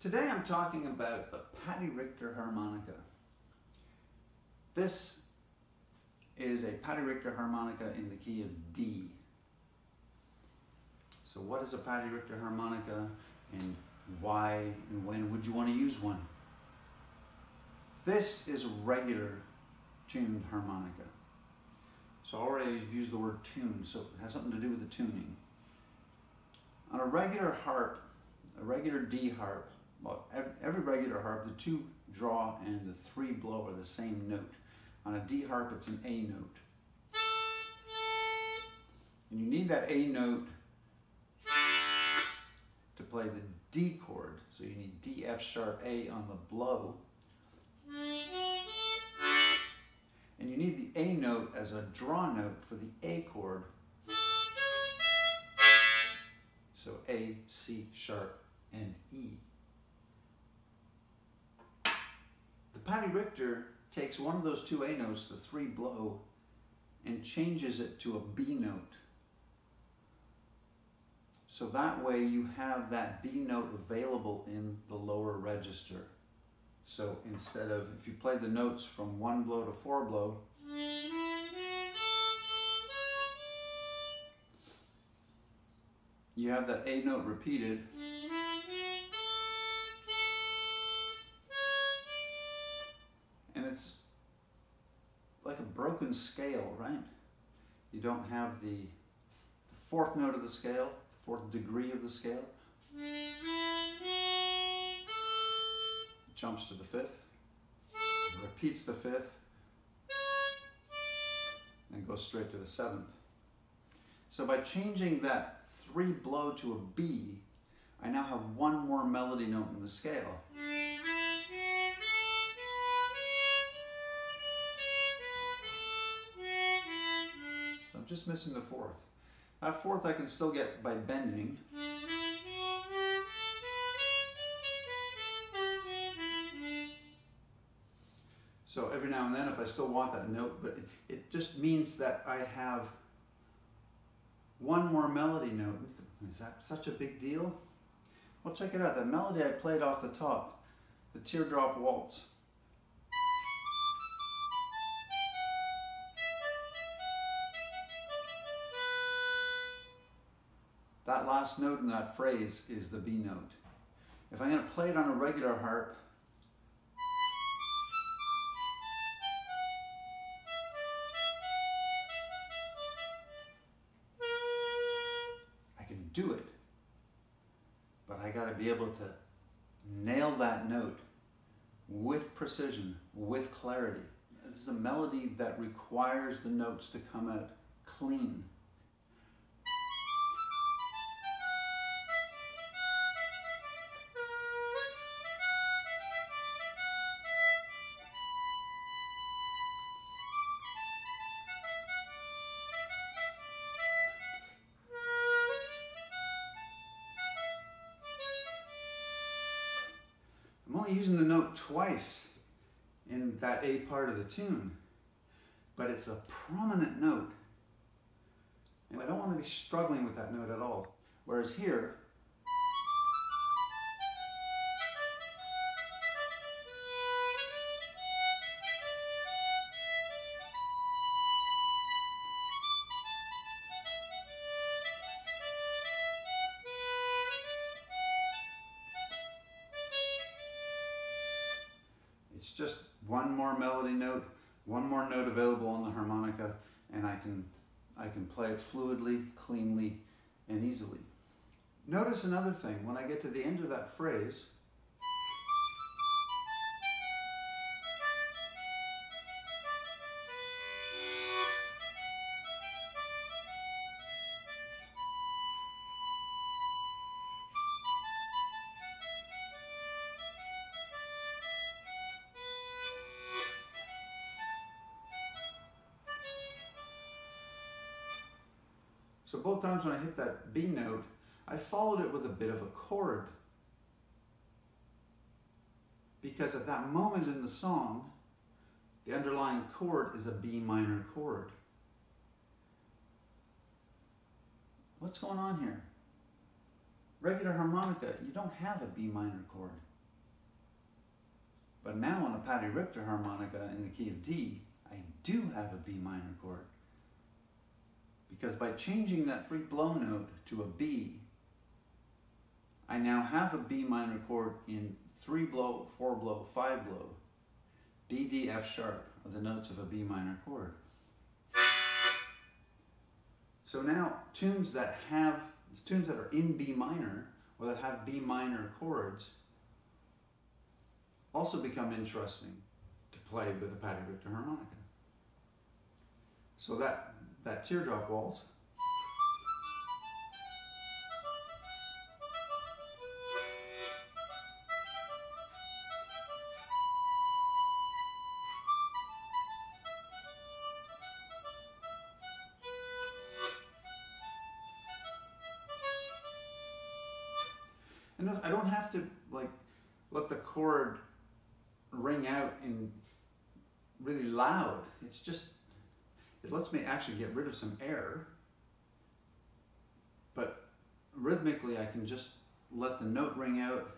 Today I'm talking about the Paddy Richter harmonica. This is a Paddy Richter harmonica in the key of D. So what is a Paddy Richter harmonica, and why and when would you want to use one? This is a regular tuned harmonica. So already I've used the word tune, so it has something to do with the tuning. On a regular harp, a regular D harp, well, every regular harp, the 2 draw and the 3 blow are the same note. On a D harp, it's an A note. And you need that A note to play the D chord. So you need D, F sharp, A on the blow. And you need the A note as a draw note for the A chord. So A, C sharp, and E. The Paddy Richter takes one of those 2 A notes, the 3 blow, and changes it to a B note. So that way you have that B note available in the lower register. So instead of, if you play the notes from 1 blow to 4 blow, you have that A note repeated. And it's like a broken scale, right? You don't have the 4th note of the scale, 4th degree of the scale. Jumps to the 5th, repeats the 5th, and goes straight to the 7th. So by changing that 3 blow to a B, I now have 1 more melody note in the scale. So I'm just missing the 4th. That 4th I can still get by bending. So every now and then, if I still want that note, but it just means that I have 1 more melody note. Is that such a big deal? Well, check it out. That melody I played off the top, the Teardrop Waltz. That last note in that phrase is the B note. If I'm going to play it on a regular harp, do it, but I got to be able to nail that note with precision, with clarity. This is a melody that requires the notes to come out clean. I'm only using the note twice in that A part of the tune, but it's a prominent note. And I don't want to be struggling with that note at all. Whereas here, it's just 1 more melody note, 1 more note available on the harmonica, and I can play it fluidly, cleanly, and easily. Notice another thing. When I get to the end of that phrase, so both times when I hit that B note, I followed it with a bit of a chord. Because at that moment in the song, the underlying chord is a B minor chord. What's going on here? Regular harmonica, you don't have a B minor chord. But now on a Paddy Richter harmonica in the key of D, I do have a B minor chord. Because by changing that 3 blow note to a B, I now have a B minor chord in 3 blow, 4 blow, 5 blow. B, D, F sharp are the notes of a B minor chord. So now tunes that are in B minor or that have B minor chords also become interesting to play with a Paddy Richter harmonica. So that Teardrop Waltz and I don't have to like let the chord ring out in really loud. It's just, it lets me actually get rid of some air, but rhythmically I can just let the note ring out,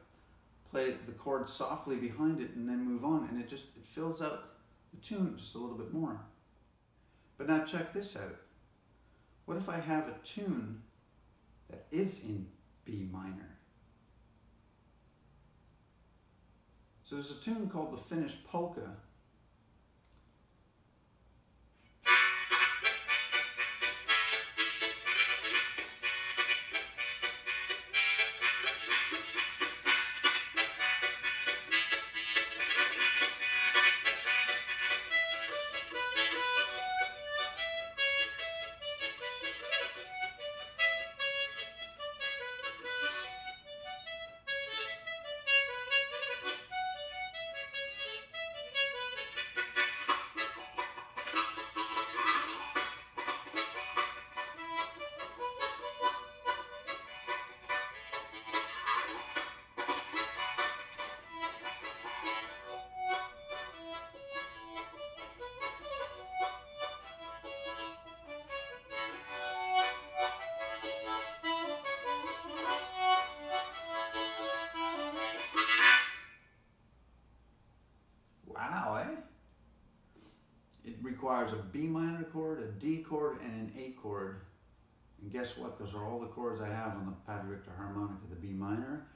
play the chord softly behind it, and then move on, and it fills out the tune just a little bit more. But now check this out. What if I have a tune that is in B minor? So there's a tune called the Finnish Polka. Requires a B minor chord, a D chord, and an A chord. And guess what? Those are all the chords I have on the Paddy Richter harmonica. The B minor,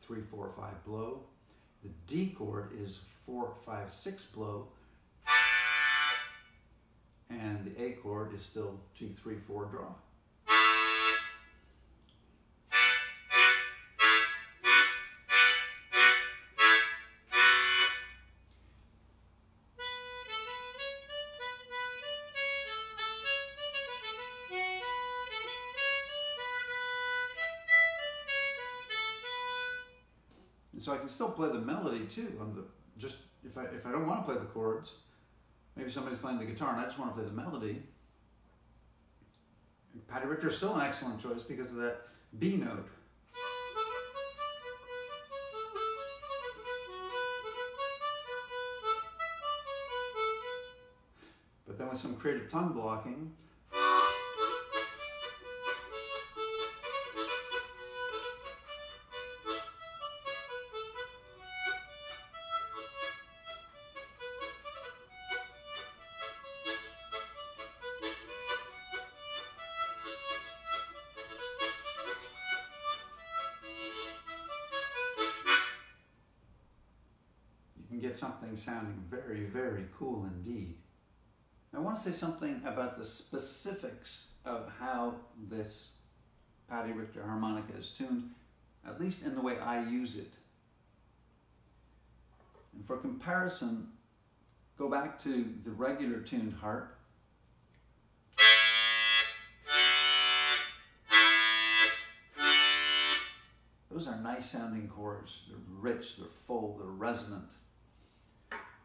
3, 4, 5 blow. The D chord is 4, 5, 6 blow. And the A chord is still 2, 3, 4 draw. And so I can still play the melody too. Just if I don't want to play the chords, maybe somebody's playing the guitar and I just want to play the melody. Paddy Richter is still an excellent choice because of that B note. But then with some creative tongue blocking, get something sounding very, very cool indeed. I want to say something about the specifics of how this Paddy Richter harmonica is tuned, at least in the way I use it. And for comparison, go back to the regular tuned harp. Those are nice sounding chords. They're rich, they're full, they're resonant.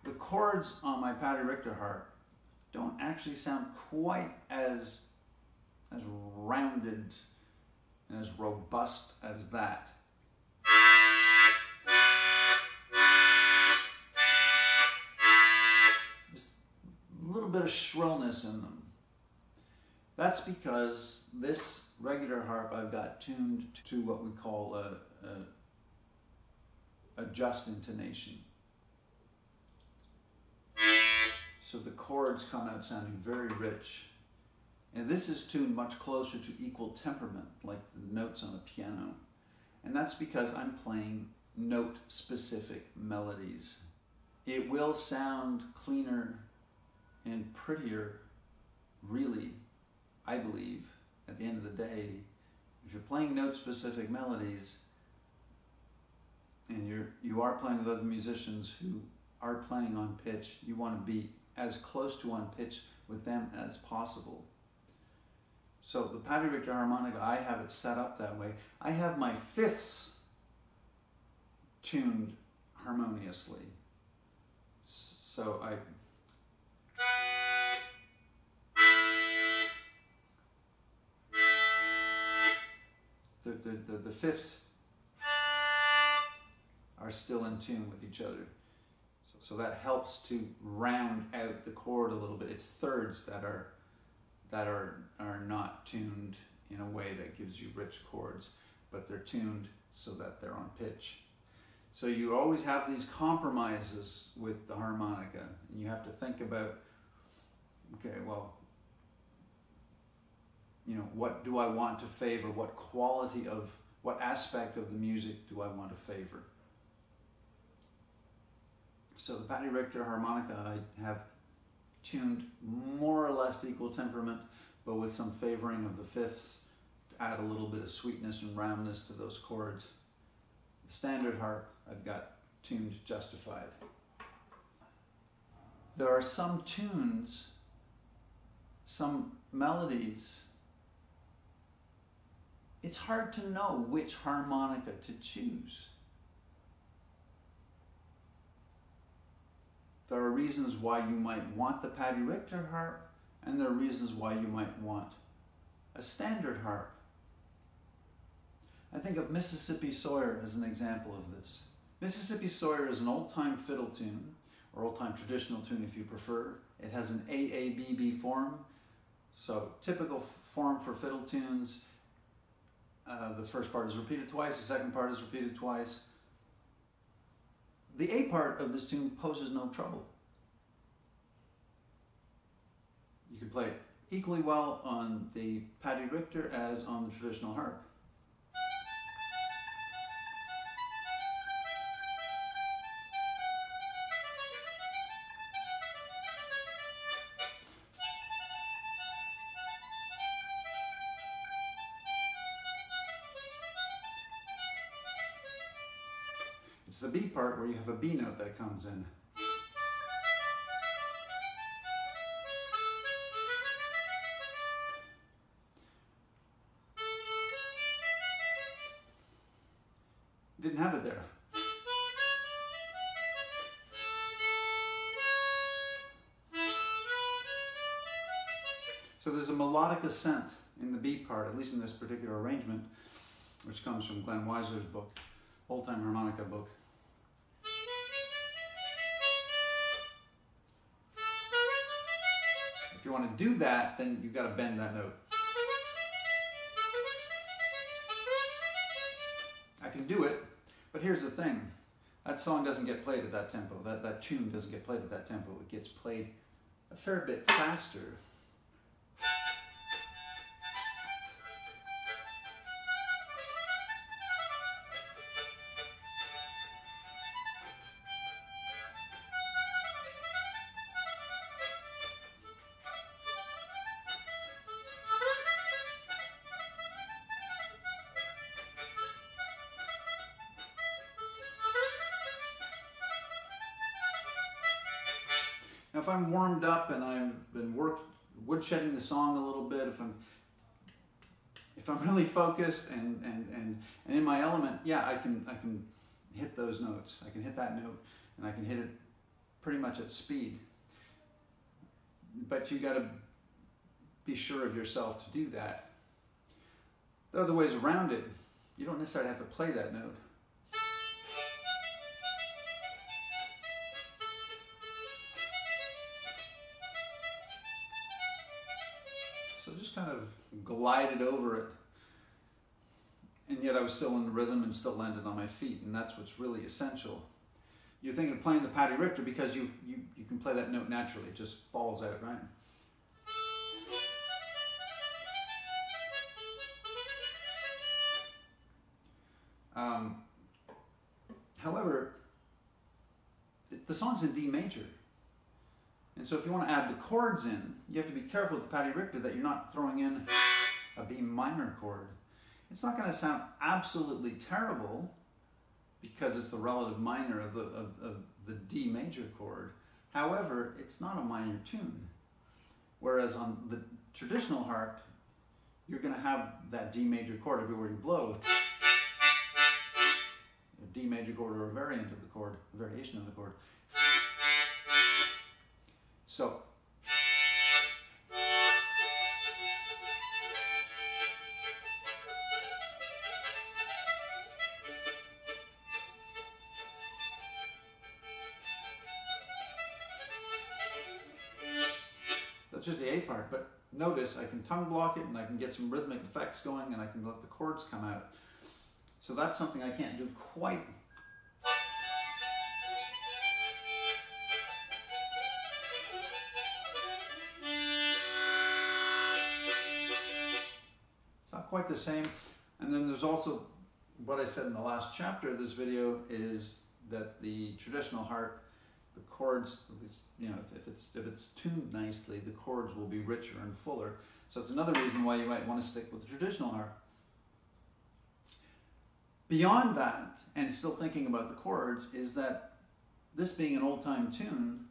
The chords on my Paddy Richter harp don't actually sound quite as rounded and as robust as that. Just a little bit of shrillness in them. That's because this regular harp I've got tuned to what we call a adjust intonation. So the chords come out sounding very rich. And this is tuned much closer to equal temperament, like the notes on a piano. And that's because I'm playing note-specific melodies. It will sound cleaner and prettier, really, I believe, at the end of the day, if you're playing note-specific melodies and you are playing with other musicians who are playing on pitch, you want to be as close to on pitch with them as possible. So the Paddy Richter harmonica, I have it set up that way. I have my fifths tuned harmoniously. So the fifths are still in tune with each other. So that helps to round out the chord a little bit. It's thirds that are not tuned in a way that gives you rich chords, but they're tuned so that they're on pitch. So you always have these compromises with the harmonica, and you have to think about, okay, well, you know, what do I want to favor? What quality of, what aspect of the music do I want to favor? So the Paddy Richter harmonica, I have tuned more or less equal temperament, but with some favoring of the fifths to add a little bit of sweetness and roundness to those chords. The standard harp, I've got tuned justified. There are some tunes, some melodies, it's hard to know which harmonica to choose. There are reasons why you might want the Paddy Richter harp, and there are reasons why you might want a standard harp. I think of Mississippi Sawyer as an example of this. Mississippi Sawyer is an old-time fiddle tune, or old-time traditional tune if you prefer. It has an AABB form, so typical form for fiddle tunes. The first part is repeated twice, the second part is repeated twice. The A part of this tune poses no trouble. You can play it equally well on the Paddy Richter as on the traditional harp. It's the B part where you have a B note that comes in. Didn't have it there. So there's a melodic ascent in the B part, at least in this particular arrangement, which comes from Glenn Weiser's book, Old Time Harmonica book. If you want to do that, then you've got to bend that note. I can do it, but here's the thing. That song doesn't get played at that tempo. That tune doesn't get played at that tempo. It gets played a fair bit faster. Now, if I'm warmed up and I've been woodshedding the song a little bit, if I'm really focused and in my element, yeah, I can hit those notes. I can hit that note, and I can hit it pretty much at speed. But you got to be sure of yourself to do that. There are other ways around it. You don't necessarily have to play that note. So just kind of glide it over it and yet I was still in the rhythm and still landed on my feet, and that's what's really essential. You're thinking of playing the Paddy Richter because you can play that note naturally. It just falls out, right? However, the song's in D major. And so if you want to add the chords in, you have to be careful with the Paddy Richter that you're not throwing in a B minor chord. It's not going to sound absolutely terrible because it's the relative minor of the D major chord. However, it's not a minor tune. Whereas on the traditional harp, you're going to have that D major chord everywhere you blow. A D major chord or a variant of the chord, a variation of the chord. So, that's just the A part, but notice I can tongue block it and I can get some rhythmic effects going and I can let the chords come out. So that's something I can't do quite. It's not quite the same. And then there's also what I said in the last chapter of this video is that the traditional harp, the chords, you know, if it's tuned nicely, the chords will be richer and fuller. So it's another reason why you might want to stick with the traditional harp. Beyond that, and still thinking about the chords, is that this being an old-time tune,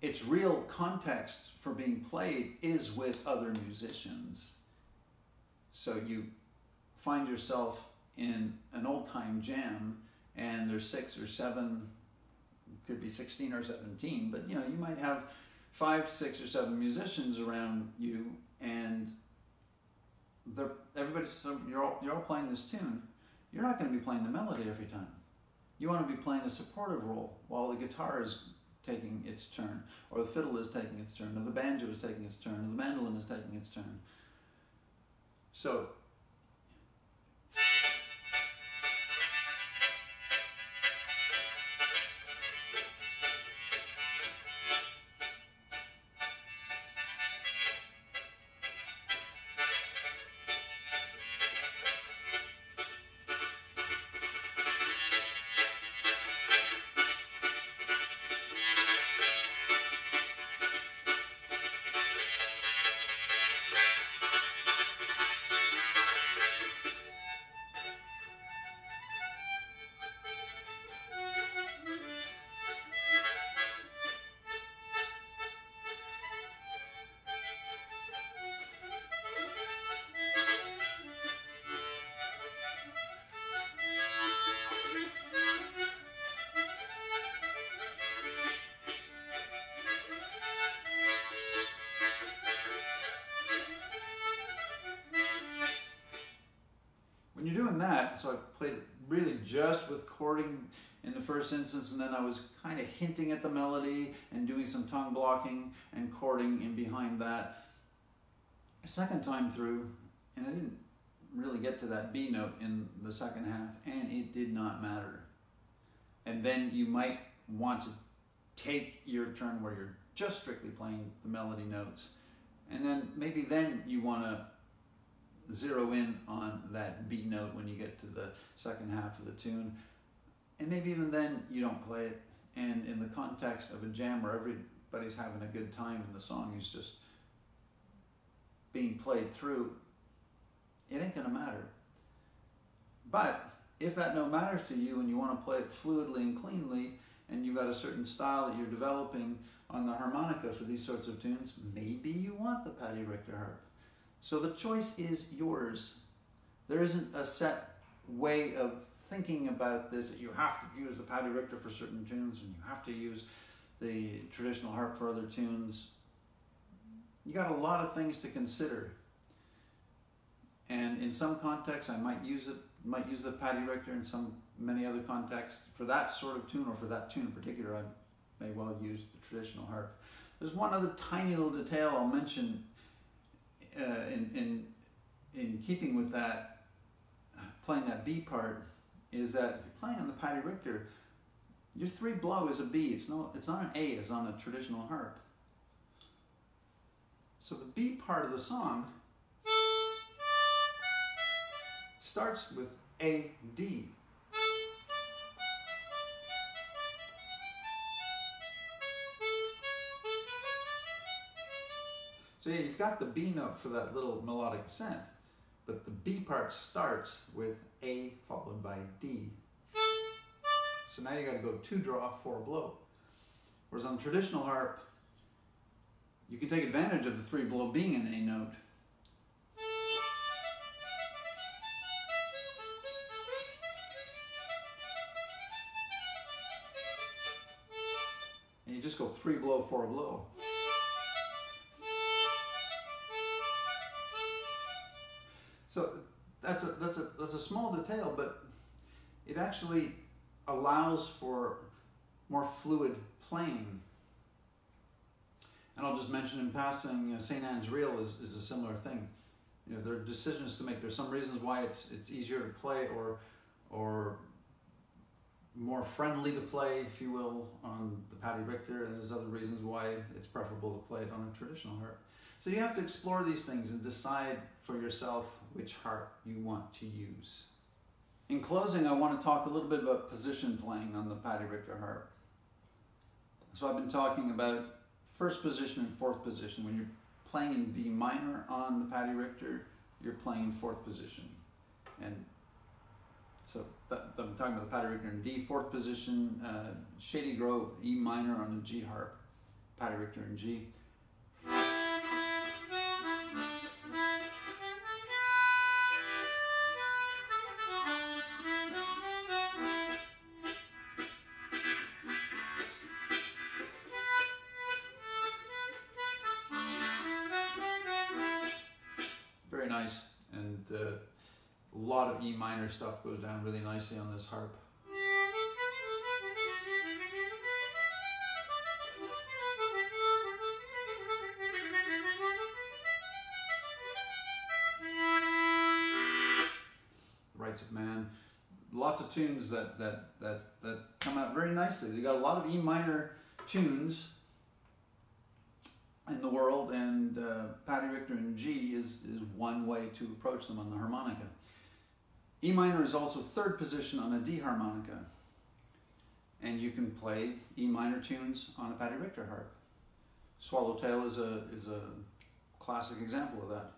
its real context for being played is with other musicians. So you find yourself in an old-time jam, and there's 6 or 7, could be 16 or 17, but you know, you might have 5, 6, or 7 musicians around you, and you're all playing this tune. You're not going to be playing the melody every time. You want to be playing a supportive role while the guitar is taking its turn, or the fiddle is taking its turn, or the banjo is taking its turn, or the mandolin is taking its turn. So, when you're doing that, so I played it really just with chording in the first instance, and then I was kind of hinting at the melody and doing some tongue blocking and chording in behind that. A second time through, and I didn't really get to that B note in the second half, and it did not matter. And then you might want to take your turn where you're just strictly playing the melody notes, and then maybe then you want to zero in on that B note when you get to the second half of the tune, and maybe even then you don't play it, and in the context of a jam where everybody's having a good time and the song is just being played through, it ain't gonna matter. But if that note matters to you and you want to play it fluidly and cleanly, and you've got a certain style that you're developing on the harmonica for these sorts of tunes, maybe you want the Paddy Richter harp. So the choice is yours. There isn't a set way of thinking about this, that you have to use the Paddy Richter for certain tunes and you have to use the traditional harp for other tunes. You got a lot of things to consider. And in some contexts I might use the Paddy Richter, in many other contexts for that sort of tune, or for that tune in particular I may well use the traditional harp. There's one other tiny little detail I'll mention in keeping with that, playing that B part is that if you're playing on the Paddy Richter, your 3 blow is a B. It's not an A as on a traditional harp. So the B part of the song starts with A, D. So yeah, you've got the B note for that little melodic ascent, but the B part starts with A followed by D. So now you got to go 2 draw, 4 blow. Whereas on the traditional harp, you can take advantage of the 3 blow being an A note. And you just go 3 blow, 4 blow. So that's a small detail, but it actually allows for more fluid playing. And I'll just mention in passing, St. Anne's Reel is a similar thing. You know, there are decisions to make. There's some reasons why it's easier to play or more friendly to play, if you will, on the Paddy Richter, and there's other reasons why it's preferable to play it on a traditional harp. So you have to explore these things and decide for yourself which harp you want to use. In closing, I want to talk a little bit about position playing on the Paddy Richter harp. So I've been talking about first position and fourth position. When you're playing in B minor on the Paddy Richter, you're playing in fourth position. And so I'm talking about the Paddy Richter in D, fourth position, Shady Grove, E minor on the G harp, Paddy Richter in G. Very nice, and a lot of E minor stuff goes down really nicely on this harp. Rights of Man, lots of tunes that come out very nicely. They got a lot of E minor tunes in the world, and Paddy Richter in G is one way to approach them on the harmonica. E minor is also third position on a D harmonica, and you can play E minor tunes on a Paddy Richter harp. Swallowtail is a classic example of that.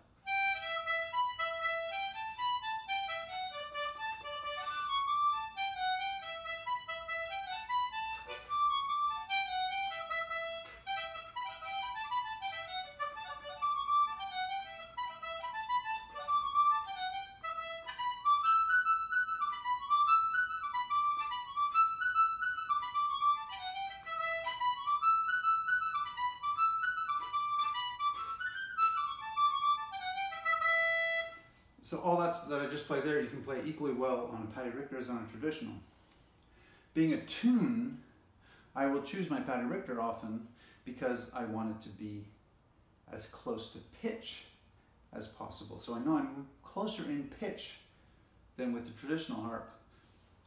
So all that I just played there, you can play equally well on a Paddy Richter as on a traditional. Being a tune, I will choose my Paddy Richter often because I want it to be as close to pitch as possible. So I know I'm closer in pitch than with the traditional harp,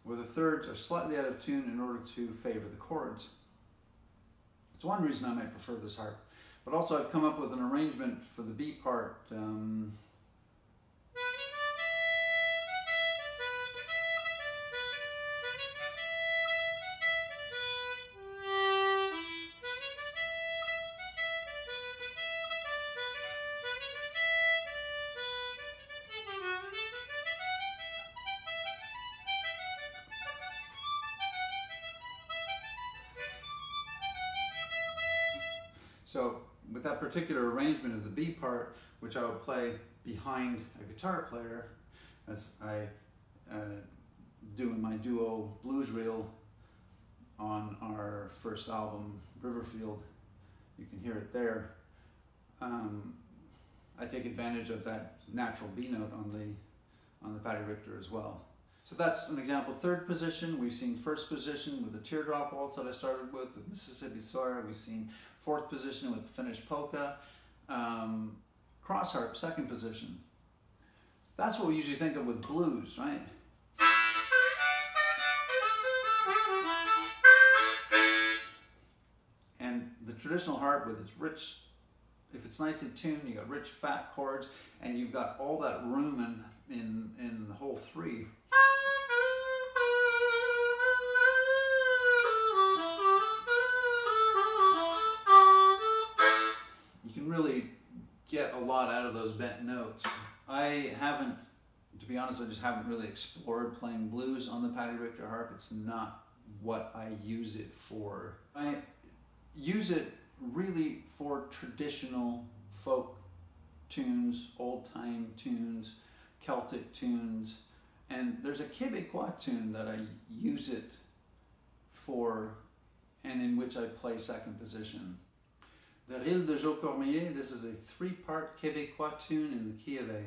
where the thirds are slightly out of tune in order to favor the chords. It's one reason I might prefer this harp. But also I've come up with an arrangement for the B part. So with that particular arrangement of the B part, which I will play behind a guitar player, as I do in my duo blues reel on our first album, Riverfield, you can hear it there. I take advantage of that natural B note on the Paddy Richter as well. So that's an example. Third position, we've seen first position with the Teardrop Waltz that I started with Mississippi Sawyer. We've seen fourth position with the Finnish Polka. Cross harp, second position. That's what we usually think of with blues, right? And the traditional harp with its rich, if it's nicely tuned, you got rich fat chords, and you've got all that room in the whole three. You can really get a lot out of those bent notes. I haven't, to be honest, I just haven't really explored playing blues on the Paddy Richter harp. It's not what I use it for. I use it really for traditional folk tunes, old-time tunes, Celtic tunes, and there's a Québécois tune that I use it for and in which I play second position. The Reel de Joe Cormier, this is a 3-part Québécois tune in the key of A.